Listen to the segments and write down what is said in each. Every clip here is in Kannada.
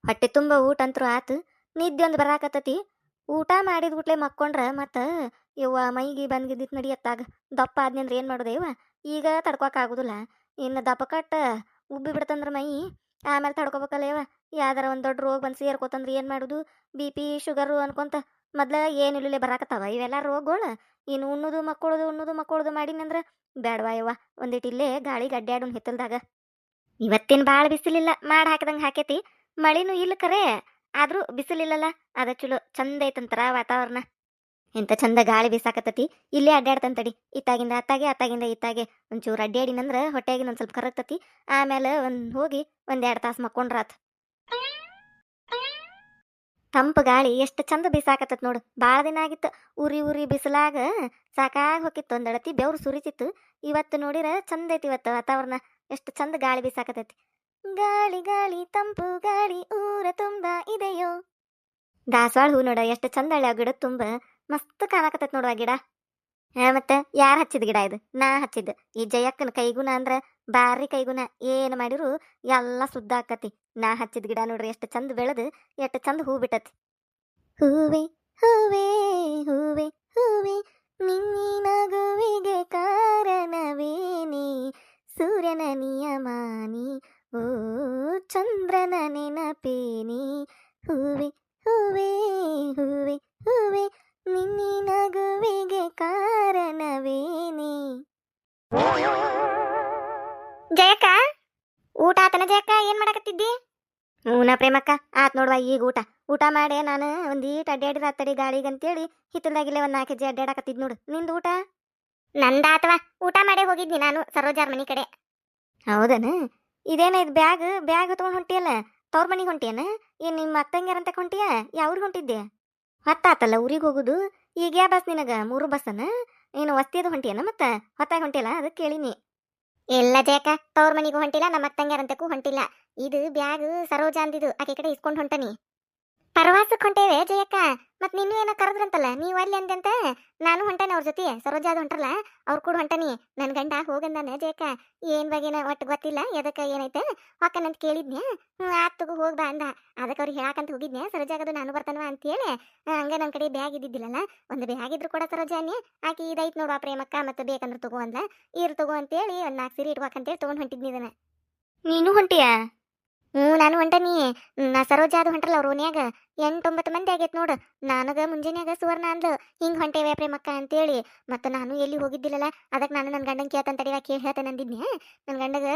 ಹೊಟ್ಟೆ ತುಂಬ ಊಟ ಅಂತೂ ಆತು. ನಿದ್ದೆ ಒಂದು ಬರಾಕತ್ತತಿ. ಊಟ ಮಾಡಿದ ಗುಟ್ಲೆ ಮಕ್ಕೊಂಡ್ರ ಮತ್ತು ಯವ್ವ ಮೈಗೆ ಬಂದ್ಗಿದ್ದಿತ್ತು ನಡಿಯತ್ತಾಗ ದಪ್ಪ ಆದ್ನಿ ಅಂದ್ರೆ ಏನು ಮಾಡೋದು ಯವ್ವ. ಈಗ ತಡ್ಕೊಕ್ ಆಗುದಿಲ್ಲ. ಇನ್ನು ದಪ್ಪ ಕಟ್ಟ ಉಬ್ಬಿ ಬಿಡ್ತಂದ್ರೆ ಮೈ ಆಮೇಲೆ ತಡ್ಕೊಬೇಕಲ್ಲ ಯವ್ವ. ಯಾವ್ದಾರ ಒಂದು ದೊಡ್ಡ ರೋಗ ಬಂದು ಸೇರ್ಕೋತಂದ್ರೆ ಏನು ಮಾಡೋದು. ಬಿ ಪಿ ಶುಗರು ಅನ್ಕೊಂತ ಮೊದ್ಲ ಏನಿಲ್ಲ ಬರಾಕತ್ತಾವ ಇವೆಲ್ಲ ರೋಗಗಳು. ಇನ್ನು ಉಣ್ಣುದು ಮಕ್ಕಳದು ಮಾಡಿನಂದ್ರೆ ಬೇಡವಾ ಯವ್ವ. ಒಂದಿಟ್ಟು ಇಲ್ಲೇ ಗಾಳಿಗೆ ಅಡ್ಡಾಡೋನ್ ಹಿತ್ತಲ್ದಾಗ. ಇವತ್ತಿನ ಭಾಳ ಬಿಸಿಲಿಲ್ಲ, ಮಾಡಿ ಹಾಕಿದಂಗೆ ಹಾಕೈತಿ. ಮಳಿನೂ ಇಲ್ಲ ಕರೆ, ಆದ್ರೂ ಬಿಸಿಲಿಲ್ಲಲ್ಲ. ಅದ ಚಲೋ ಚಂದ ಐತಂತರ ವಾತಾವರಣ. ಎಂತ ಚಂದ ಗಾಳಿ ಬೀಸಾಕತ್ತತಿ. ಇಲ್ಲೇ ಅಡ್ಡಾಡ್ತಂತಡಿ, ಇತ್ತಾಗಿಂದ ಅತ್ತಾಗೆ ಅತ್ತಾಗಿಂದ ಇತ್ತಾಗೆ ಒಂಚೂರು ಅಡ್ಡಾಡಿನಂದ್ರ ಹೊಟ್ಟೆಗಿನ ಒಂದು ಸ್ವಲ್ಪ ಕರಗ್ತತಿ. ಆಮೇಲೆ ಹೋಗಿ ಒಂದೆರಡು ತಾಸು ಮಕ್ಕೊಂಡ್ರಾತ್. ತಂಪು ಗಾಳಿ ಎಷ್ಟು ಚಂದ ಬೀಸಾಕತ್ತತ್ ನೋಡು. ಭಾಳ ದಿನ ಆಗಿತ್ತು ಉರಿ ಉರಿ ಬಿಸಿಲಾಗ ಸಾಕಾಗಿ ಹೋಗಿತ್ತು. ಒಂದಡತಿ ಬೆವ್ರು ಸುರಿತಿತ್ತು. ಇವತ್ತು ನೋಡಿರ ಚಂದ ಐತಿ ಇವತ್ತು ವಾತಾವರಣ. ಎಷ್ಟು ಚಂದ ಗಾಳಿ ಬೀಸಾಕತ್ತೈತಿ. ಗಾಳಿ ಗಾಳಿ ತಂಪು ಗಾಳಿ ಊರ ತುಂಬ ಇದೆಯೋ. ದಾಸವಾಳ ಹೂ ನೋಡ ಎಷ್ಟು ಚಂದ ಹಳ್ಳಿ ಆ ಗಿಡ ತುಂಬ ಮಸ್ತ್ ಕಾಣಕತ್ತೈತಿ ನೋಡುವ ಗಿಡ. ಮತ್ತೆ ಯಾರು ಹಚ್ಚಿದ ಗಿಡ ಇದು? ನಾ ಹಚ್ಚಿದ್ದು. ಈ ಜಯಕ್ಕನ ಕೈಗುಣ ಅಂದ್ರ ಬಾರಿ ಕೈಗುಣ. ಏನು ಮಾಡಿರು ಎಲ್ಲ ಸುದ್ದ ಆಕತಿ. ನಾ ಹಚ್ಚಿದ ಗಿಡ ನೋಡ್ರಿ ಎಷ್ಟು ಚಂದ ಬೆಳೆದು ಎಷ್ಟು ಚಂದ ಹೂ ಬಿಟ್ಟತಿ. ಹೂವೆ ಹೂವೆ ಹೂವೆ ಹೂವೆ ನಿನ್ನಿ ನಗುವಿಗೆ ಕಾರಣವೇನಿ ಸೂರ್ಯನ ನಿಯಮಾನಿ ಓ ಚಂದ್ರನ ನೆನಪೇನಿ. ಹೂವೆ ಹೂವೆ ಹೂವೆ ಹೂವೆ ನಿನ್ನಿ ನಗುವಿಗೆ ಕಾರಣವೇನಿ. ಜಯಕ್ಕ, ಊಟ ಆತನ ಜಯಕ್ಕ? ಏನ್ ಮಾಡಕತ್ತಿದ್ದಿ? ಹೂನ ಪ್ರೇಮಕ್ಕ, ಆತ್ ನೋಡ್ವಾ ಈಗ ಊಟ. ಊಟ ಮಾಡಿ ನಾನು ಒಂದೀಟ್ ಅಡ್ಡಾಡಿದ ಅತ್ತಡಿ ಗಾಳಿಗಂತೇಳಿ ಹಿತ್ತಲ್ದಾಗಿಲ್ಲೇ ಒಂದು 4 ಹೆಜ್ಜೆ ಅಡ್ಡಾಡಕತ್ತಿದ್ ನೋಡು. ನಿಂದು ಊಟ? ನಂದಾತವ. ಊಟ ಮಾಡೇ ಹೋಗಿದ್ನಿ ನಾನು ಸರೋಜಾರ್ ಮನಿ ಕಡೆ. ಹೌದನ? ಇದೇನ ಇದು ಬ್ಯಾಗ್ ಬ್ಯಾಗ್ ಹೊತ್ಕೊಂಡು ಹೊಂಟಿಯಲ್ಲ? ತವ್ರ ಮನಿಗೆ ಹೊಂಟಿಯನ? ಏನ್ ನಿಮ್ಮ ಅಕ್ಕಂಗ್ಯಾರಂತ ಹೊಂಟಿಯ? ಯಾವ್ರಿಗೆ ಹೊಂಟಿದ್ದೆ? ಹೊತ್ತಾತಲ್ಲ ಊರಿಗೆ ಹೋಗುದು. ಈಗ ಯಾ ಬಸ್ ನಿನಗ? 3 ಬಸ್ಸನ? ಏನು ವಸ್ತಿಯದು ಹೊಂಟಿಯನ? ಮತ್ತೆ ಹೊತ್ತಾಗಿ ಹೊಂಟಿಯಲ್ಲ ಅದಕ್ಕೆ ಕೇಳಿನಿ. ಎಲ್ಲ ಜಯಕ, ತವ್ರ ಮನಿಗೂ ಹೊಂಟಿಲ್ಲ, ನಮ್ಮ ಅತ್ತಂಗ್ಯಾರಂತಕ್ಕೂ ಹೊಂಟಿಲ್ಲ. ಇದು ಬ್ಯಾಗ್ ಸರೋಜ ಅಂದಿದ್ದು, ಆಕೆ ಕಡೆ ಇಸ್ಕೊಂಡು ಹೊಂಟನಿ. ಪ್ರವಾಸಕ್ಕೆ ಹೊಂಟೇವೆ ಜಯಕ್ಕ. ಮತ್ ನೀನು ಏನೋ ಕರೆದ್ರಂತಲ್ಲ, ನೀವು ಅಲ್ಲಿ ಅಂದಂತ ನಾನು ಹೊಂಟೇನೆ ಅವ್ರ ಜೊತೆ. ಸರೋಜಾದ್ ಹೊಂಟ್ರಲ್ಲ ಅವ್ರು ಕೂಡ ಹೊಂಟನಿ. ನನ್ ಗಂಡ ಹೋಗಂದಾನೆ ಜಯಕ್ಕ. ಏನ್ ಬಗೆನ ಒಟ್ಟು ಗೊತ್ತಿಲ್ಲ, ಎದಕ್ಕ ಏನೈತೆ ಹೊಕ್ಕನಂತ ಕೇಳಿದ್ನ್ಯಾ. ಆತ್ ತಗೋ ಹೋಗ್ ಬಾ ಅಂದ. ಅದಕ್ಕೆ ಅವ್ರಿಗೆ ಹೇಳಕಂತ ಹೋಗಿದ್ನ್ಯಾ ಸರೋಜಾಗದು ನಾನು ಬರ್ತನವ ಅಂತೇಳಿ. ಹಂಗ ನನ್ನ ಕಡೆ ಬ್ಯಾಗ್ ಇದ್ದಿದ್ದಿಲ್ಲಲ್ಲ, ಒಂದು ಬ್ಯಾಗ್ ಇದ್ರು ಕೂಡ ಸರೋಜಾನಿ ಆಕಿ ಇದೈತ್ ನೋಡುವ ಪ್ರೇಮಕ್ಕ, ಮತ್ತೆ ಬೇಕಂದ್ರೆ ತಗೋ ಅಂದ್ಲ. ಇರ್ ತಗೋ ಅಂತೇಳಿ ಒಂದು 4 ಸೀರೆ ಇಟ್ಬೇಕಂತೇಳಿ ತಗೊಂಡ್ ಹೊಂಟಿದ್ನಿ ಇದನ್ನ. ನೀನು ಹೊಂಟಿಯಾ? ನಾನು ಹೊಂಟನಿ. ನಾ ಸರೋಜಾದು ಹೊಂಟ್ರಲ್ಲ ಅವ್ರ ಓನ್ಯಾಗ 8-9 ಮಂದಿ ಆಗೈತೆ ನೋಡು. ನನಗ ಮುಂಜಾನ್ಯಾಗ ಸುವರ್ಣ ಅಂದ್ಲು ಹಿಂಗೆ ಹೊಂಟೇವೆ ಪ್ರೇಮಕ್ಕ ಅಂತೇಳಿ. ಮತ್ತು ನಾನು ಎಲ್ಲಿ ಹೋಗಿದ್ದಿಲ್ಲಲ್ಲ, ಅದಕ್ಕೆ ನಾನು ನನ್ನ ಗಂಡನ ಕೇಳ್ತಾನೆ ತಡಿವಾ, ಕೇಳಿ ಹೇಳ್ತೇನೆ ಅಂದಿದ್ನೆ. ನನ್ನ ಗಂಡಗ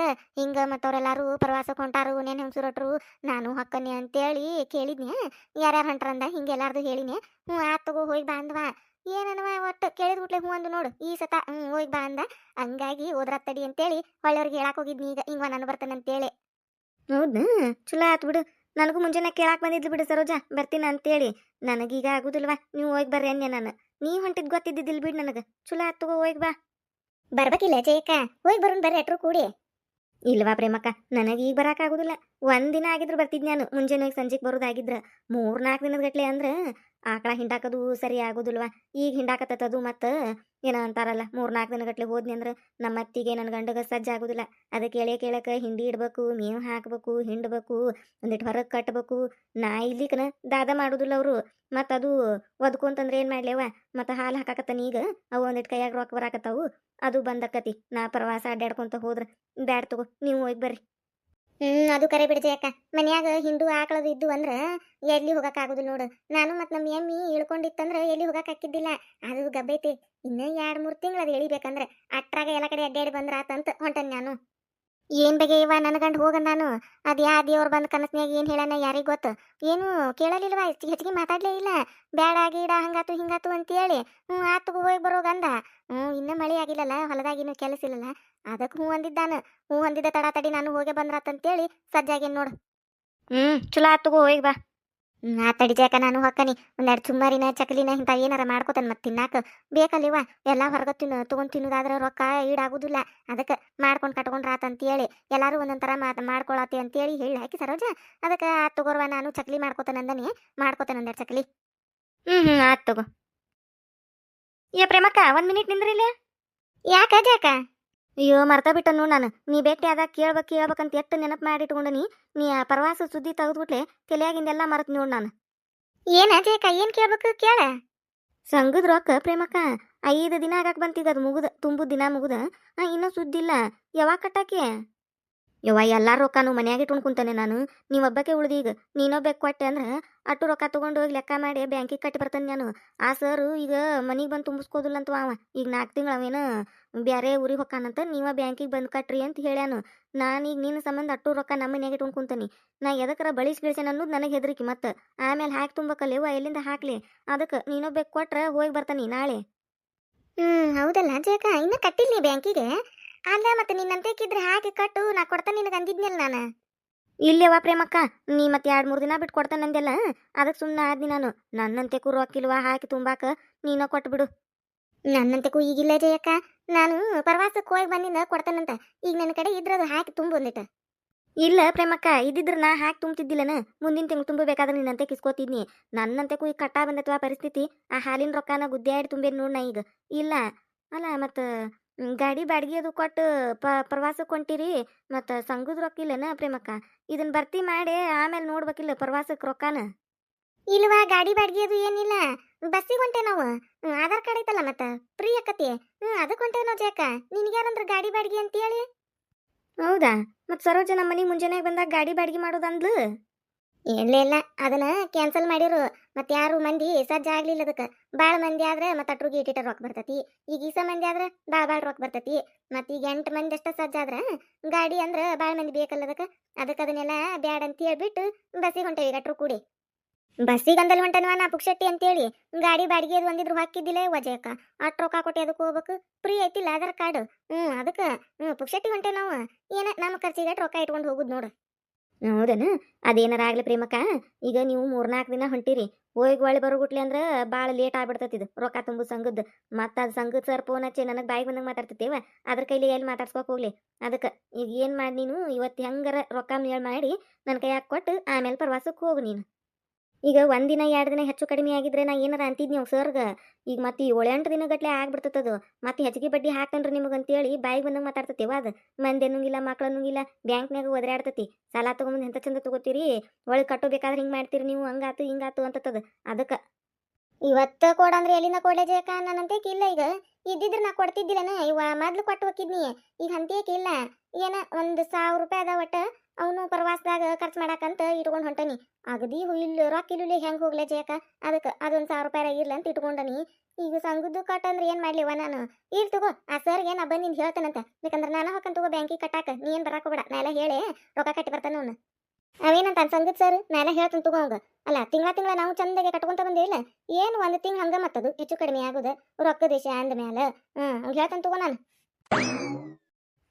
ಹಿಂಗೆ ಮತ್ತು ಅವರೆಲ್ಲರೂ ಪ್ರವಾಸಕ್ಕೆ ಹೊಂಟಾರು, ನೇನು ಹೆಂಗಸುರಟ್ರು, ನಾನು ಹೊಕ್ಕನಿ ಅಂತೇಳಿ ಕೇಳಿದ್ನೆ. ಯಾರ್ಯಾರು ಹೊಂಟ್ರಂದ ಹಿಂಗೆ ಎಲ್ಲಾರ್ದು ಹೇಳಿನಿ. ಆತ್ ತಗೋ ಹೋಗಿ ಬಾ ಅಂದ್ವಾ. ಏನನ್ವ ಒಟ್ಟು ಕೇಳಿದ್ ಬಿಟ್ಲೆ ಹ್ಞೂ ಅಂದು ನೋಡು ಈ ಸತ. ಹೋಗಿ ಬಾ ಅಂದ. ಹಂಗಾಗಿ ಹೋದ್ರತ್ತಡಿ ಅಂತೇಳಿ ಹೊಳ್ಳವ್ರಿಗೆ ಹೇಳಕ್ಕೆ ಹೋಗಿದ್ನಿ. ಈಗ ಹಿಂಗ ನಾನು ಬರ್ತೇನೆ ಅಂತೇಳಿ. ಹೌದಾ? ಚಲೋ ಆತು ಬಿಡು. ನನಗೂ ಮುಂಜಾನೆ ಕೇಳಾಕ್ ಬಂದಿದ್ಲು ಬಿಡು ಸರೋಜಾ ಬರ್ತೀನಿ ಅಂತೇಳಿ. ನನಗೀಗ ಆಗುದಿಲ್ವಾ, ನೀವು ಹೋಗಿ ಬರ್ರಿ ಅಂದೆ ನಾನು. ನೀ ಹೊಂಟಿದ್ ಗೊತ್ತಿದ್ದಿದ್ದಿಲ್ ಬಿಡು ನನಗೆ. ಚಲೋ ಆತು ತಗೋ ಹೋಗಿ ಬಾ. ಬರ್ಬೇಕಿಲ್ಲ ಜಯಕ್ಕ? ಹೋಗಿ ಬರೋಣ ಬರ್ರಿ ಎಟ್ರು ಕೂಡಿ. ಇಲ್ವಾ ಪ್ರೇಮಕ್ಕ, ನನಗೆ ಈಗ ಬರೋಕ್ಕಾಗೋದಿಲ್ಲ. ಒಂದಿನ ಆಗಿದ್ರು ಬರ್ತಿದ್ ನಾನು. ಮುಂಜಾನೆ ಹೋಗಿ ಸಂಜೆಗೆ ಬರೋದಾಗಿದ್ರ 3-4 ದಿನದ ಗಟ್ಲೆ ಅಂದ್ರೆ ಆಕಳ ಹಿಂಡಾಕದು ಸರಿ ಆಗೋದಿಲ್ವಾ. ಈಗ ಹಿಂಡಾಕತ್ತದು ಮತ್ತು ಏನೋ ಅಂತಾರಲ್ಲ 3-4 ದಿನ ಗಟ್ಲೆ ಹೋದ್ನಿ ಅಂದ್ರೆ ನಮ್ಮ ಅತ್ತಿಗೆ ನನ್ನ ಗಂಡಗ ಸಜ್ಜಾಗೋದಿಲ್ಲ. ಅದಕ್ಕೆ ಕೇಳಕ್ಕೆ ಹಿಂಡಿ ಇಡ್ಬೇಕು, ಮೇವು ಹಾಕ್ಬೇಕು, ಹಿಂಡಬೇಕು, ಒಂದಿಟ್ಟು ಹೊರಗೆ ಕಟ್ಟಬೇಕು. ನಾ ಇಲ್ಲಿಕನ ದಾದ ಮಾಡೋದಿಲ್ಲ ಅವರು. ಮತ್ತು ಅದು ಒದ್ಕೊಂತಂದ್ರೆ ಏನು ಮಾಡ್ಲೇವ. ಮತ್ತು ಹಾಲು ಹಾಕಾಕತ್ತಾನ ಈಗ. ಅವು ಒಂದಿಟ್ಟು ಕೈಯಾಗ ರೊಕ್ಕ ಬರಾಕತ್ತಾವು. ಅದು ಬಂದಕ್ಕತಿ. ನಾ ಪ್ರವಾಸ ಅಡ್ಡಾಡ್ಕೊಂತ ಹೋದ್ರೆ ಬ್ಯಾಡ್ ತಗೋ, ನೀವು ಹೋಗಿ ಬರ್ರಿ. ಅದು ಕರೆ ಬಿಡ್ಜೆ ಅಕ್ಕ. ಮನ್ಯಾಗ ಹಿಂಡು ಆಕಳದು ಇದ್ದು ಅಂದ್ರೆ ಎಲ್ಲಿ ಹೋಗಕ್ಕಾಗೋದಿಲ್ಲ ನೋಡು. ನಾನು ಮತ್ತು ನಮ್ಮ ಎಮ್ಮಿ ಇಳ್ಕೊಂಡಿತ್ತಂದ್ರೆ ಎಲ್ಲಿ ಹೋಗಕ್ಕಾಕಿದ್ದಿಲ್ಲ. ಅದು ಗಬ್ಬೈತಿ. ಇನ್ನೂ 2-3 ತಿಂಗಳು ಅದು ಎಳಿಬೇಕಂದ್ರೆ ಅಟ್ರಾಗ ಎಲ್ಲ ಕಡೆ ಅಡ್ಡಾಡಿ ಬಂದ್ರಾತಂತ ಹೊಂಟನ್ ನಾನು. ಏನ್ ಬಗೆ ಇವ ನನ್ನ ಗಂಡು ಹೋಗಂದ ನಾನು. ಅದು ಯಾ ದೇವ್ರು ಬಂದು ಕನಸ್ನ್ಯಾಗ ಏನು ಹೇಳನ ಯಾರಿಗೆ ಗೊತ್ತು. ಏನು ಕೇಳಲಿಲ್ವ, ಹೆಚ್ಚಿಗೆ ಮಾತಾಡ್ಲೇ ಇಲ್ಲ. ಬ್ಯಾಡ ಗೀಡ ಹಂಗಾತು ಹಿಂಗಾತು ಅಂತೇಳಿ ಆತು ಹೋಗಿ ಬರೋಗಂದ. ಇನ್ನೂ ಮಳೆ ಆಗಿಲ್ಲಲ್ಲ, ಹೊಲದಾಗಿನೂ ಕೆಲಸ ಇಲ್ಲಲ್ಲ, ಅದಕ್ಕೆ ಹ್ಞೂ ಅಂದಿದ್ದಾನ. ಹ್ಞೂ ಅಂದಿದ್ದ ತಡಾತಡಿ ನಾನು ಹೋಗಿ ಬಂದ್ರಾತಂತೇಳಿ ಸಜ್ಜಾಗೇನು ನೋಡು. ಚಲೋ ಆತು ತಗೋ ಹೋಗಿ ಬಾ. ಆತಡಿ ಜಾಕ, ನಾನು ಹೊಕ್ಕನಿ. ಒಂದೆರಡು ಚುಮ್ಮರಿನ ಚಕಲಿನ ಇಂಥ ಏನಾರ ಮಾಡ್ಕೋತಾನೆ ಮತ್ತೆ ತಿನ್ನಾಕ ಬೇಕಲ್ಲಿವ. ಎಲ್ಲ ಹೊರಗೆ ತೊಗೊಂಡು ತಿನ್ನೋದಾದ್ರೆ ರೊಕ್ಕ ಈಡಾಗೋದಿಲ್ಲ. ಅದಕ್ಕೆ ಮಾಡ್ಕೊಂಡು ಕಟ್ಕೊಂಡ್ರಾತಂತೇಳಿ ಎಲ್ಲರೂ ಒಂದೊಂಥರ ಮಾಡ್ಕೊಳತಿ ಅಂತೇಳಿ ಹೇಳಿ ಹಾಕಿ ಸರೋಜ. ಅದಕ್ಕೆ ಆತ್ ತಗೋರ್ವ, ನಾನು ಚಕ್ಲಿ ಮಾಡ್ಕೋತಾನೆ ಅಂದನಿ. ಮಾಡ್ಕೋತಾನೆ ಒಂದೆರಡು ಚಕ್ಲಿ. ಆತ್ ತಗೋ. ಏ ಪ್ರೇಮಕ್ಕ, 1 ಮಿನಿಟ್ ನಿಂದ್ರಿಲ್ಲ. ಯಾಕ ಜಾಕ? ಅಯ್ಯೋ ಮರ್ತ ಬಿಟ್ಟ ನೋಡ್ ನಾನು ನೀ ಭೇಟಿ ಆದಾಗ ಕೇಳ್ಬೇಕಂತ ಎಷ್ಟು ನೆನಪು ಮಾಡಿ ಇಟ್ಕೊಂಡನಿ. ನೀ ಆ ಪ್ರವಾಸ ಸುದ್ದಿ ತೆಗೆದ್ಬಿಟ್ಲೆ ತಲೆಯಾಗಿಂದೆಲ್ಲ ಮರತ್ ನೋಡ್ ನಾನು. ಏನ ಜೇಕ ಏನ್ ಕೇಳ್ಬೇಕು ಕೇಳ. ಸಂಗದ ರೊಕ್ಕ ಪ್ರೇಮಕ್ಕ 5 ದಿನ ಆಗಾಕ್ ಬಂತೀಗ, ಅದು ಮುಗುದ ತುಂಬುದ್ ದಿನ ಮುಗುದ. ಇನ್ನೂ ಸುದ್ದಿಲ್ಲ. ಯಾವಾಗ ಕಟ್ಟಾಕಿ? ಯವ್ವ ಎಲ್ಲಾರ ರೊಕ್ಕನು ಮನ್ಯಾಗ ಇಟ್ಕೊಂಡು ಕುಂತಾನೆ ನಾನು. ನೀವೊಬ್ಬಕ್ಕೆ ಉಳ್ದೀಗ. ನೀನೊಬ್ಬಕ್ಕೆ ಕೊಟ್ಟೆ ಅಂದ್ರೆ ಅಟ್ಟು ರೊಕ್ಕ ತೊಗೊಂಡು ಹೋಗಿ ಲೆಕ್ಕ ಮಾಡಿ ಬ್ಯಾಂಕಿಗೆ ಕಟ್ಟಿ ಬರ್ತಾನೆ ನಾನು. ಆ ಸರು ಈಗ ಮನೆಗೆ ಬಂದು ತುಂಬಿಸ್ಕೋದಿಲ್ಲ ಅಂತ ಅವ. ಈಗ 4 ತಿಂಗಳು ಅವೇನು ಬ್ಯಾರೆ ಊರಿಗೆ ಹೊಕ್ಕಾನಂತ, ನೀವ ಬ್ಯಾಂಕಿಗೆ ಬಂದು ಕಟ್ರಿ ಅಂತ ಹೇಳ್ಯಾನು. ನಾನೀಗ ನಿನ್ನ ಸಂಬಂಧ ಅಟ್ಟು ರೊಕ್ಕ ನಮ್ಮ ಮನ್ಯಾಗ ಇಟ್ಕೊಂಡು ಕುಂತಾನಿ. ನಾ ಎದಕ್ಕರ ಬಳಿಸಿ ಗಿಳಿಸೇನ ಅನ್ನೋದು ನನಗೆ ಹೆದರಿಕೆ. ಮತ್ತೆ ಆಮೇಲೆ ಹಾಕಿ ತುಂಬಕಲ್ಲೇವ ಎಲ್ಲಿಂದ ಹಾಕ್ಲಿ. ಅದಕ್ಕೆ ನೀನೊಬ್ಬಕ್ಕೆ ಕೊಟ್ರೆ ಹೋಗಿ ಬರ್ತಾನೆ ನಾಳೆ. ಹೌದಲ್ಲ ಜೇಕ, ಇನ್ನ ಕಟ್ಟಿಲ್ಲ ಬ್ಯಾಂಕಿಗೆ. ಅಲ್ಲ ಮತ್ತೆ ನಿನ್ನಂತೇಕಿದ್ರೆ ಹಾಕಿ ಕಟ್ಟು, ನಾ ಕೊಡ್ತಾನೆ ನಿನಗೆ ಅಂದಿದ್ನಲ್ಲ ನಾನು. ಇಲ್ಲವ ಪ್ರೇಮಕ್ಕ, ನೀ ಮತ್ತೆ 2-3 ದಿನ ಬಿಟ್ಟು ಕೊಡ್ತಾನಂದೆಲ್ಲ, ಅದಕ್ಕೆ ಸುಮ್ಮನೆ ಆದ್ನಿ ನಾನು. ನನ್ನಂತೆಗೂ ರೊಕ್ಕಿಲ್ವಾ ಹಾಕಿ ತುಂಬಾಕ, ನೀನ ಕೊಟ್ಬಿಡು. ನನ್ನಂತೆಗೂ ಈಗಿಲ್ಲ ಜಯಕ್ಕ, ನಾನು ಪ್ರವಾಸಕ್ಕೆ ಹೋಗಿ ಬಂದಿಂದ ಕೊಡ್ತಾನಂತ. ಈಗ ನನ್ನ ಕಡೆ ಇದ್ರದು ಹಾಕಿ ತುಂಬು ಒಂದಿಟ. ಇಲ್ಲ ಪ್ರೇಮಕ್ಕ, ಇದ್ದಿದ್ರ ನಾ ಹಾಕಿ ತುಂಬ್ತಿದ್ದಿಲ್ಲನ. ಮುಂದಿನ ತಿಂಗಳು ತುಂಬಬೇಕಾದ್ರೆ ನಿನ್ನಂತೆ ಕಿಸ್ಕೋತಿದ್ನಿ. ನನ್ನಂತೆಗೂ ಈಗ ಕಟ್ಟಾ ಬಂದತ್ವ ಪರಿಸ್ಥಿತಿ. ಆ ಹಾಲಿನ ರೊಕ್ಕನ ಗುದ್ದಾಡಿ ತುಂಬೇನು ನೋಡ್ ನಾ ಈಗ. ಇಲ್ಲ ಅಲ್ಲ ಮತ್ತು ಗಾಡಿ ಬಾಡಿಗೆ ಅದು ಕೊಟ್ಟು ಪ್ರವಾಸಕ್ಕೆ ಹೊಂಟಿರಿ. ಮತ್ತು ಸಂಘದ ರೊಕ್ಕ ಇಲ್ಲನ ಪ್ರೇಮಕ್ಕ? ಇದನ್ನ ಭರ್ತಿ ಮಾಡಿ ಆಮೇಲೆ ನೋಡ್ಬೇಕಿಲ್ಲ ಪ್ರವಾಸಕ್ಕೆ ರೊಕ್ಕನ. ಇಲ್ವಾ ಗಾಡಿ ಬಾಡಿಗೆ ಅದು ಏನಿಲ್ಲ, ಬಸ್ಸಿಗೆ ಹೊಂಟೆ ನಾವು. ಆಧಾರ್ ಕಾರ್ಡ್ ಐತಲ್ಲ ಮತ್ತೆ ಫ್ರೀ ಆಕತಿ. ಅದಕ್ಕೆ ಹೊಂಟೇವ್ ನಾವು ಜಾಕ. ನಿನ್ಗ್ಯಾರಂದ್ರ ಗಾಡಿ ಬಾಡಿಗೆ ಅಂತೇಳಿ? ಹೌದಾ? ಮತ್ತು ಸರೋಜ ನಮ್ಮ ಮನೆ ಮುಂಜಾನೆ ಬಂದಾಗ ಗಾಡಿ ಬಾಡಿಗೆ ಮಾಡೋದಂದ್ಲು. ಇಲ್ಲ ಇಲ್ಲ, ಅದನ್ನ ಕ್ಯಾನ್ಸಲ್ ಮಾಡಿರು. ಮತ್ತೆ ಯಾರು ಮಂದಿ ಸಜ್ಜ ಆಗ್ಲಿಲ್ಲ ಅದಕ್ಕೆ. ಭಾಳ ಮಂದಿ ಆದ್ರೆ ಮತ್ತೆ ಅಟ್ರಿಗೆ ಇಟ್ಟಿಟ ರೊಕ್ಕ ಬರ್ತತಿ. ಈಗ ಈಸ ಮಂದಿ ಆದ್ರೆ ಭಾಳ ರೊಕ್ಕ ಬರ್ತತಿ. ಮತ್ತೆ ಈಗ 8 ಮಂದಿ ಅಷ್ಟ ಸಜ್ಜಾದ್ರೆ ಗಾಡಿ ಅಂದ್ರೆ ಭಾಳ ಮಂದಿ ಬೇಕಲ್ಲ ಅದಕ್ಕೆ ಅದನ್ನೆಲ್ಲ ಬ್ಯಾಡ ಅಂತ ಹೇಳ್ಬಿಟ್ಟು ಬಸ್ಸಿಗೆ ಹೊಂಟೇವಿ ಅಟ್ರು ಕೂಡಿ. ಬಸ್ಸಿಗೆ ಅಂದಲ್ಲಿ ಹೊಂಟನವ ನಾ ಪುಕ್ಷಟ್ಟಿ ಅಂತೇಳಿ. ಗಾಡಿ ಬಾಡಿಗೆ ಅದು ಒಂದಿದ್ರು ಹಾಕಿದ್ದಿಲ್ಲ ವಜಯಕ್ಕ. ಅಟ್ ರೊಕ್ಕ ಕೊಟ್ಟೆ ಅದಕ್ಕೆ ಹೋಗ್ಬೇಕು. ಫ್ರೀ ಐತಿಲ್ಲ ಆಧಾರ್ ಕಾರ್ಡ್. ಅದಕ್ಕೆ ಪುಕ್ಷಟ್ಟಿ ಹೊಂಟೆ ನಾವು. ಏನ ನಮ್ಮ ಖರ್ಚಿಗೆ ರೊಕ್ಕ ಇಟ್ಕೊಂಡು ಹೋಗುದು ನೋಡು. ಹೌದನ? ಅದೇನಾರ ಆಗ್ಲಿ ಪ್ರೇಮಕ್ಕ, ಈಗ ನೀವು 3-4 ದಿನ ಹೊಂಟಿರಿ. ಹೋಗಿ ಒಳ್ಳೆ ಬರೋಗುಟ್ಲಿ ಅಂದ್ರೆ ಭಾಳ ಲೇಟ್ ಆಗ್ಬಿಡ್ತತಿ ಇದು ರೊಕ್ಕ ತುಂಬು ಸಂಘದ್ದು. ಮತ್ತು ಅದು ಸಂಘದ ಸರ್ ಫೋನ್ ಹಚ್ಚಿ ನನಗೆ ಬಾಯಿಗೆ ಬಂದಂಗೆ ಮಾತಾಡ್ತೇವ. ಅದ್ರ ಕೈಲಿ ಎಲ್ಲಿ ಮಾತಾಡ್ಸ್ಕೊಕ್ ಹೋಗ್ಲಿ. ಅದಕ್ಕೆ ಈಗ ಏನು ಮಾಡಿ ನೀನು ಇವತ್ತು ಹೆಂಗಾರ ರೊಕ್ಕ ಮೇಳ್ ಮಾಡಿ ನನ್ನ ಕೈಯಾಗ ಕೊಟ್ಟು ಆಮೇಲೆ ಪ್ರವಾಸಕ್ಕೆ ಹೋಗು ನೀನು. ಈಗ 1 ದಿನ 2 ದಿನ ಹೆಚ್ಚು ಕಡಿಮೆ ಆಗಿದ್ರೆ ನಾ ಏನಾರ ಅಂತಿದ್ ನೀವು ಸರ್ಗ. ಈಗ ಮತ್ತೆ 7-8 ದಿನ ಗಟ್ಲೆ ಆಗ್ಬಿಡ್ತದದು. ಮತ್ತೆ ಹೆಚ್ಚಿಗೆ ಬಡ್ಡಿ ಹಾಕ್ತನ್ರಿ ನಿಮಗಂತೇಳಿ ಬಾಯಿಗೆ ಬಂದಂಗೆ ಮಾತಾಡ್ತೇವ. ಅದು ಮಂದಿ ಅನ್ನಂಗಿಲ್ಲ, ಮಕ್ಳು ಅನ್ನಂಗಿಲ್ಲ, ಬ್ಯಾಂಕ್ನಾಗ ಒದರಾಡ್ತತಿ. ಸಾಲ ತೊಗೊಂಬಂದು ಎಂತ ಚಂದ ತಗೋತೀರಿ, ಒಳಗೆ ಕಟ್ಟೋಬೇಕಾದ್ರೆ ಹಿಂಗೆ ಮಾಡ್ತೀರಿ ನೀವು, ಹಂಗಾತು ಹಿಂಗಾತು ಅಂತತದ. ಅದಕ್ಕೆ ಇವತ್ತು ಕೊಡಂದ್ರೆ ಎಲ್ಲಿಂದ ಕೊಡ್ಲೆ ಜಯಕ? ನನ್ನಂತೇಕ್ ಇಲ್ಲ. ಈಗ ಇದ್ದಿದ್ರೆ ನಾ ಕೊಡ್ತಿದ್ದಿಲ್ಲನ. ಇವ ಮೊದ್ಲು ಕೊಟ್ಟು ಹೋಗಿದ್ನಿ. ಈಗ ಅಂತೇಕ್ ಇಲ್ಲ. ಏನ 1,000 ರೂಪಾಯಿ ಅದ ಒಟ್ಟ. ಅವನು ಪ್ರವಾಸದಾಗ ಖರ್ಚು ಮಾಡಾಕಂತ ಇಟ್ಕೊಂಡು ಹೊಂಟನಿ. ಅಗದಿ ಇಲ್ಲಿ ರೊಕ್ಕ ಇಲ್ಲೇ ಹೆಂಗೆ ಹೋಗ್ಲೆ ಜಯಕ? ಅದಕ್ಕೆ ಅದೊಂದು 1,000 ರೂಪಾಯಿ ಇರ್ಲ ಅಂತ ಇಟ್ಕೊಂಡನಿ. ಈಗ ಸಂಘದ್ದು ಕಟ್ಟಂದ್ರೆ ಏನು ಮಾಡ್ಲಿವ ನಾನು? ಇಲ್ಲಿ ತಗೋ, ಆ ಸರ್ಗೆ ನಾ ಬಂದು ಹೇಳ್ತಾನಂತ. ಬೇಕಂದ್ರೆ ನಾನು ಹೊಕ್ಕನ್ ತಗೋ ಬ್ಯಾಂಕಿಗೆ ಕಟ್ಟಾಕ. ನೀ ಏನು ಬರಾಕೋಬೇಡ, ನಾ ಎಲ್ಲ ಹೇಳಿ ರೊಕ್ಕ ಕಟ್ಟಿ ಬರ್ತಾನ ಅವನು. ಅವೇನಂತ ಸಂಗೀತ್ ಸರ್, ನಾನೇ ಹೇಳ್ತೀನಿ ತಗೋ ಅವಂಗ. ಅಲ್ಲ ತಿಂಗಳ ನಾವು ಚಂದಾಗೆ ಕಟ್ಕೊಂತ ಬಂದಿಲ್ಲ ಏನು? 1 ತಿಂಗಳು ಹಂಗ ಮತ್ತದು ಹೆಚ್ಚು ಕಡಿಮೆ ಆಗುದು ರೊಕ್ಕ ದೇಶ ಅಂದ ಮ್ಯಾಲ. ಹಂಗೆ ಹೇಳ್ತಾನೆ ತಗೋ ನಾನು.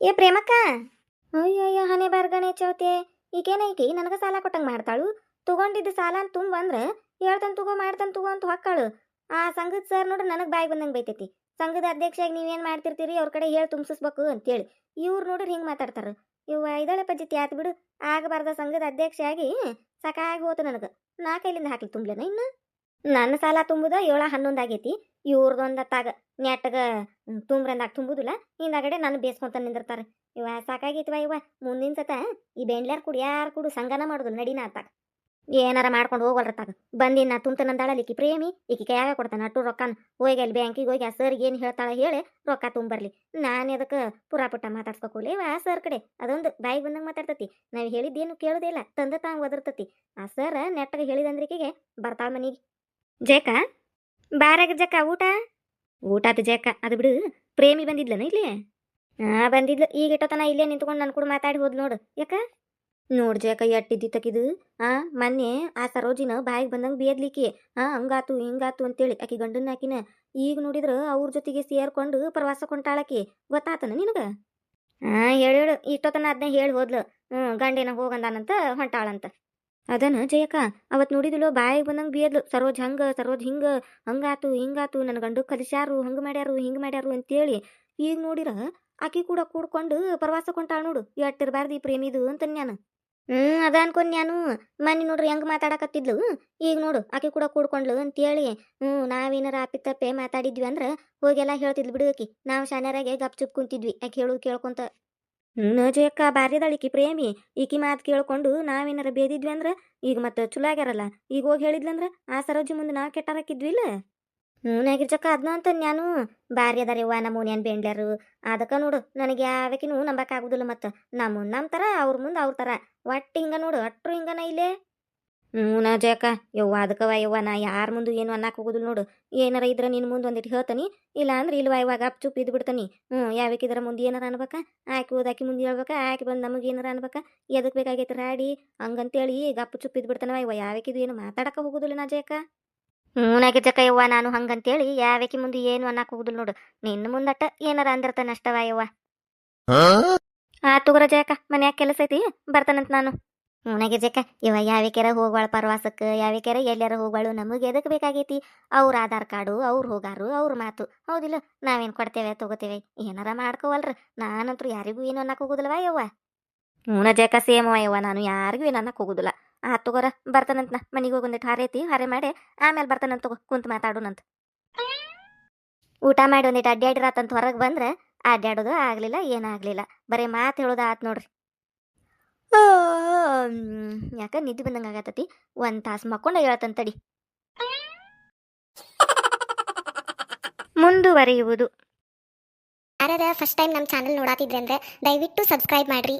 ಏ ಪ್ರೇಮಕ್ಕ, ಅಯ್ಯಯ್ಯ ಹನೆ ಬಾರ್ಗಣೆ ಚೌತೆ. ಈಗೇನೈತಿ ನನಗೆ ಸಾಲ ಕೊಟ್ಟಂಗೆ ಮಾಡ್ತಾಳು. ತಗೊಂಡಿದ್ದು ಸಾಲ ತುಂಬ ಅಂದ್ರೆ ಹೇಳ್ತಾನೆ ತಗೋ ಮಾಡ್ತಾನೆ ತಗೋ ಅಂತ ಹೊಕ್ಕಾಳು. ಆ ಸಂಘದ ಸರ್ ನೋಡ್ರಿ ನನಗೆ ಬಾಯಿ ಬಂದಂಗೆ ಬೈತೈತಿ. ಸಂಘದ ಅಧ್ಯಕ್ಷಾಗಿ ನೀವೇನು ಮಾಡ್ತಿರ್ತೀರಿ, ಅವ್ರ ಕಡೆ ಹೇಳಿ ತುಂಬಿಸ್ಬೇಕು ಅಂತೇಳಿ. ಇವ್ರು ನೋಡ್ರಿ ಹಿಂಗೆ ಮಾತಾಡ್ತಾರೆ. ಇವ ಇದಳೆ ಪಜ್ಜಿತಿ ಆತು ಬಿಡು. ಆಗಬಾರ್ದ ಸಂಘದ ಅಧ್ಯಕ್ಷ ಆಗಿ ಸಾಕಾಗಿ ಹೋತು ನನಗೆ. ನಾ ಕೈಲಿಂದ ಹಾಕ್ಲಿ ತುಂಬ್ಲೇನ ಇನ್ನು? ನನ್ನ ಸಾಲ ತುಂಬುದ 7-11 ಆಗೈತಿ. ಇವ್ರದೊಂದು ತಾಗ ನೆಟ್ಟಗ ತುಂಬ್ರಂದಾಗ ತುಂಬುದಿಲ್ಲ. ಹಿಂದಾಗಡೆ ನಾನು ಬೇಸ್ಕೊಂತ ನಿಂದಿರ್ತಾರೆ. ಇವ ಸಾಕಾಗೈತಿವ ಇವ. ಮುಂದಿನ ಸತ ಈ ಬೆಂಡ್ಲ್ಯಾರ ಕುಡಿ ಯಾರು ಕುಡು ಸಂಗನ ಮಾಡುದು ನಡಿನ ಆತಾಗ. ಏನಾರ ಮಾಡ್ಕೊಂಡು ಹೋಗಲ್ರತ್ತಾಗ ಬಂದಿನ ತುಂಬ್ತಾನಂದಾಳಲಿಕ್ಕಿ ಪ್ರೇಮಿ. ಈಕಿ ಕೈಯಾಗ ಕೊಡ್ತಾನೆ ಅಟ್ಟು ರೊಕ್ಕನ. ಹೋಗಿ ಅಲ್ಲಿ ಬ್ಯಾಂಕಿಗೆ ಹೋಗಿ ಆ ಸರ್ಗೆ ಏನು ಹೇಳ್ತಾಳೆ ಹೇಳಿ ರೊಕ್ಕ ತುಂಬರ್ಲಿ. ನಾನು ಅದಕ್ಕೆ ಪುರಾಪುಟ್ಟ ಮಾತಾಡ್ಸ್ಕೊಲಿ ಆ ಸರ್ ಕಡೆ. ಅದೊಂದು ಬಾಯಿಗೆ ಬಂದಂಗೆ ಮಾತಾಡ್ತತಿ. ನಾವು ಹೇಳಿದ್ದೇನು ಕೇಳೋದೇ ಇಲ್ಲ, ತಂದ ತಾಂಗ್ ಒದರ್ತತಿ. ಆ ಸರ್ ನೆಟ್ಟಗೆ ಹೇಳಿದಂದ್ರಿಕೆಗೆ ಬರ್ತಾಳ ಮನಿಗೆ. ಜೇಕ ಬಾರಾಗ ಜಕ್ಕ ಊಟ. ಊಟ ಆತು ಜೇಕ. ಅದು ಬಿಡು, ಪ್ರೇಮಿ ಬಂದಿದ್ಲನ ಇಲ್ಲಿ? ಬಂದಿದ್ಲು. ಈಗ ಇಟ್ಟೋತನ ಇಲ್ಲೇ ನಿಂತ್ಕೊಂಡು ನನ್ನ ಕೂಡ ಮಾತಾಡಿ ಹೋದ್ ನೋಡು. ಯಾಕ ನೋಡ್ ಜೇಕ ಎಟ್ಟಿದ್ದಿ ತಕಿದು. ಮೊನ್ನೆ ಆ ಸರೋಜಿನ ಬಾಯಿಗೆ ಬಂದಂಗೆ ಬೇದ್ಲಿಕ್ಕಿ. ಹಂಗಾತು ಹಿಂಗಾತು ಅಂತೇಳಿ ಆಕಿ ಗಂಡನ ಆಕಿನ. ಈಗ ನೋಡಿದ್ರ ಅವ್ರ ಜೊತೆಗೆ ಸೇರ್ಕೊಂಡು ಪ್ರವಾಸ ಕೊಂಟಾಳಕಿ. ಗೊತ್ತಾತನ ನಿನಗ? ಹೇಳು ಇಷ್ಟೊತ್ತನ ಅದನ್ನ ಹೇಳಿ ಹೋದ್ಲು. ಗಂಡೇನ ಹೋಗಂದಾನಂತ ಹೊಂಟಾಳಂತ. ಅದನ್ನ ಜಯಕ ಅವತ್ ನೋಡಿದಿಲ್ಲೋ ಬಾಯಿಗೆ ಬಂದಂಗೆ ಬೇದ್ಲು. ಸರೋಜ್ ಹಿಂಗ ಹಂಗಾತು ಹಿಂಗಾತು, ನನ್ನ ಗಂಡು ಕಲಿಸ್ಯಾರು, ಹಂಗೆ ಮಾಡ್ಯಾರು ಹಿಂಗೆ ಮಾಡ್ಯಾರು ಅಂತೇಳಿ. ಈಗ ನೋಡಿರ ಆಕಿ ಕೂಡ ಕೂಡ್ಕೊಂಡು ಪ್ರವಾಸ ಕೊಂಟಾಳ ನೋಡು. ಎಟ್ಟಿರ್ಬಾರ್ದು ಈ ಪ್ರೇಮಿದು ಅಂತ ನಾನು. ಅದ ಅನ್ಕೊಂಡ್ ನಾನು ಮನ್ನಿ ನೋಡ್ರಿ ಹೆಂಗ್ ಮಾತಾಡಕತ್ತಿದ್ಲು. ಈಗ ನೋಡು ಆಕಿ ಕೂಡ ಕೂಡ್ಕೊಂಡ್ಲು ಅಂತೇಳಿ. ನಾವೇನಾರ ಅಪ್ಪಿತಪ್ಪೆ ಮಾತಾಡಿದ್ವಿ ಅಂದ್ರ ಹೋಗೆಲ್ಲ ಹೇಳ್ತಿದ್ಲು ಬಿಡು ಆಕಿ. ನಾವು ಶಾನ್ಯರಾಗೆ ಗಪ್ ಚುಪ್ ಕುಂತಿದ್ವಿ ಆಕಿ ಹೇಳುದು ಕೇಳ್ಕೊಂತ. ಜಯಕ್ಕ ಬಾರಿ ಅದಾಳ ಪ್ರೇಮಿ. ಈಕಿ ಮಾತು ಕೇಳ್ಕೊಂಡು ನಾವೇನಾರ ಬೇದಿದ್ವಿ ಅಂದ್ರ ಈಗ ಮತ್ತೆ ಚಲೋ ಆಗ್ಯಾರಲ್ಲ. ಈಗ ಹೋಗಿ ಹೇಳಿದ್ಲಂದ್ರ ಆ ಸರೋಜಿ ಮುಂದೆ ನಾವು ಕೆಟ್ಟಾರಾಕಿದ್ವಿಲ್ಲ. ನಾಗಿರ್ಜಕ್ಕ ಅದ್ನ ಅಂತ ನಾನು ಬಾರಿ ಅದಾರ ಯವ್ವ ನಮ್ಮೋನ್ಯಾನ್ ಬೇಂಡ್ಲಾರು. ಅದಕ್ಕ ನೋಡು ನನಗೆ ಯಾವಕಿನೂ ನಂಬಕ್ ಆಗುದಿಲ್ಲ. ಮತ್ತ ನಮ್ಮ ತರ ಅವ್ರ ಮುಂದೆ ಅವ್ರ ತರ ಒಟ್ಟು ಹಿಂಗ ನೋಡು ಅಟ್ರು ಹಿಂಗನ ಇಲ್ಲೇ. ನಾ ಜಯಕ್ಕ ಯವ್ವ ಅದಕ್ಕವ ಯವ್ವ ನಾ ಯಾರ ಮುಂದೆ ಏನು ಅನ್ನಕ್ ಹೋಗುದಿಲ್ಲ ನೋಡು. ಏನಾರ ಇದ್ರ ನಿನ್ ಮುಂದೆ ಒಂದಿಟ್ಟು ಹೇಳ್ತಾನಿ, ಇಲ್ಲ ಅಂದ್ರೆ ಇಲ್ವಾ ಇವಾಗ ಅಪ್ ಚುಪ್ ಇದ್ ಬಿಡ್ತಾನಿ. ಯಾವಕ್ಕಿದ್ರ ಮುಂದೆ ಏನಾರ ಅನ್ಬೇಕಾ, ಆಕಿ ಓದಾಕಿ ಮುಂದೆ ಹೇಳ್ಬೇಕಾ, ಆಕಿ ಬಂದು ನಮಗೆ ಏನಾರ ಅನ್ಬೇಕಾ, ಎದಕ್ ಬೇಕಾಗೈತಿ ರಾಡಿ ಹಂಗಂತೇಳಿ ಗಪ್ ಚುಪ್ ಇದ್ ಬಿಡ್ತಾನವ ಇವ. ಯಾವಕಿದು ಏನು ಮಾತಾಡಕ ಹೋಗುದಿಲ್ಲ ನಾ ಜಯಕ್ಕ. ನಾಗಿರ್ಜಕ್ಕ ಯವ್ವ ನಾನು ಹಂಗಂತೇಳಿ ಯಾವಕಿ ಮುಂದೆ ಏನು ಅನ್ನಕ್ ಹೋಗುದಿಲ್ಲ ನೋಡು. ನಿನ್ನ ಮುಂದಟ್ಟ ಏನಾರ ಅಂದಿರ್ತಾನ ಅಷ್ಟವ ಯವ್ವ. ಆ ತುಗುರ ಜಯಕ್ಕ ಮನ್ಯಾಗ ಕೆಲಸ ಐತಿ ಬರ್ತಾನಂತ ನಾನು. ನಾಗಿರ್ಜಕ್ಕ ಇವ ಯಾವಕ್ಯಾರ ಹೋಗ್ವಾಳ ಪ್ರವಾಸಕ್ಕೆ, ಯಾವಕ್ಯಾರ ಎಲ್ಲಾರ ಹೋಗ್ವಾಳು, ನಮಗೆ ಎದಕ್ ಬೇಕಾಗೈತಿ. ಅವ್ರ ಆಧಾರ್ ಕಾರ್ಡು ಅವ್ರು ಹೋಗಾರು ಅವ್ರ ಮಾತು ಹೌದಿಲ್ಲ. ನಾವೇನ್ ಕೊಡ್ತೇವೆ ತಗೋತೇವೆ ಏನಾರ ಮಾಡ್ಕೋವಲ್ರ. ನಾನಂತೂ ಯಾರಿಗೂ ಏನು ಅನ್ನಕ್ ಹೋಗುದಿಲ್ವಾ ಯವ್ವ. ಜಯಕ್ಕ ಸೇಮವ ಯವ್ವ ನಾನು ಯಾರಿಗೂ ಏನು ಅನ್ನಕ್ ಹೋಗುದಿಲ್ಲ. ಆ ತಗೋರ ಬರ್ತಾನಂತ ಮನಿಗೆ ಹೋಗೊಂದಿಟ್ಟು ಹಾರೈತಿ ಹಾರೆ ಮಾಡಿ ಆಮೇಲೆ ಬರ್ತಾನಂತ ತಗೋ ಕುಂತ ಮಾತಾಡೋಣಂತ. ಊಟ ಮಾಡಿ ಒಂದಿಟ್ಟು ಅಡ್ಡಾಡಿರಾತಂತ ಹೊರಗೆ ಬಂದ್ರೆ ಅಡ್ಡಾಡೋದು ಆಗ್ಲಿಲ್ಲ ಏನಾಗ್ಲಿಲ್ಲ. ಬರೀ ಮಾತು ಹೇಳೋದು ಆತ್ ನೋಡ್ರಿ. ಯಾಕ ನಿದ್ದೆ ಬಂದಂಗ ಆಗತತಿ. ಒಂದ್ ತಾಸು ಮಕ್ಕೊಂಡ ಹೇಳ್ತಂತಡಿ. ಮುಂದುವರಿಯುವುದು. ಯಾರಾದ ಫಸ್ಟ್ ಟೈಮ್ ನಮ್ಮ ಚಾನಲ್ ನೋಡಾತಿದ್ರೆ ಅಂದ್ರೆ ದಯವಿಟ್ಟು ಸಬ್ಸ್ಕ್ರೈಬ್ ಮಾಡ್ರಿ.